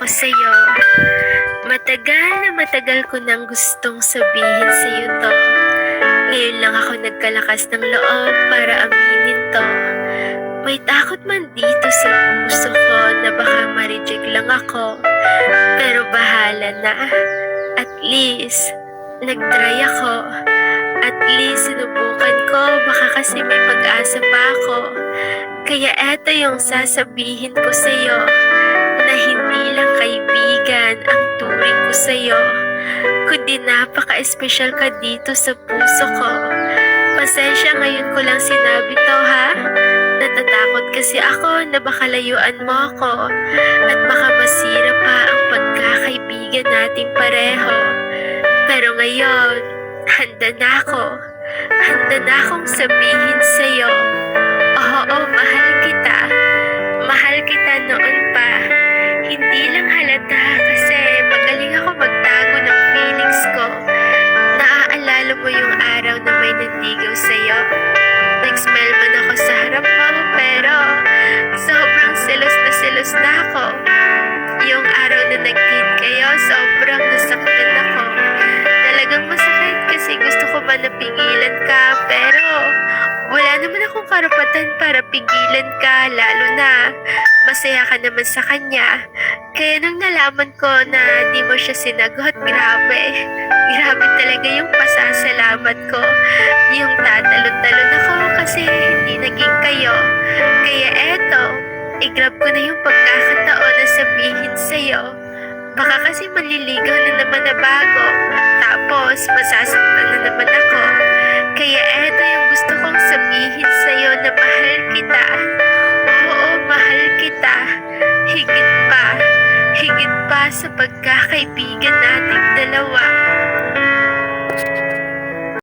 ako sa'yo. Matagal ko nang gustong sabihin sa'yo to. Ngayon lang ako nagkalakas ng loob para aminin to. May takot man dito sa puso ko na baka ma-reject lang ako. Pero bahala na. At least, nag-try ako. At least, sinubukan ko. Baka kasi may pag-asa pa ako. Kaya eto yung sasabihin ko sa'yo, na hindi lang kaibigan ang turing ko sa'yo, kundi napaka-espesyal ka dito sa puso ko. Pasensya, ngayon ko lang sinabi to ha. Natatakot kasi ako na baka layuan mo ako at baka masira pa ang pagkakaibigan nating pareho. Pero ngayon, handa na ako. Handa na akong sabihin sa'yo, oo, mahal kita. Mahal kita noon pa. Hindi lang halata kasi magaling ako magtago ng feelings ko. Naaalala mo yung araw na may nanligaw sa'yo? Nag-smile man ako sa harap mo pero sobrang selos na ako. Yung araw na nag-date kayo, sobrang nasaktan ako. Talagang masakit kasi gusto ko ba napigilan ka pero wala naman akong karapatan para pigilan ka, lalo na masaya ka naman sa kanya. Kaya nung nalaman ko na di mo siya sinagot, grabe talaga yung pasasalamat ko. Yung tatalon-talon ako kasi hindi naging kayo. Kaya eto, i-grab ko na yung pagkakataon na sabihin sa'yo. Baka kasi maliligaw na naman na bago, tapos masasaktan na naman ako. Kaya eto yung gusto kong sabihin sa'yo na mahal kita. Oo, mahal kita. Higit pa sa pagkakaibigan natin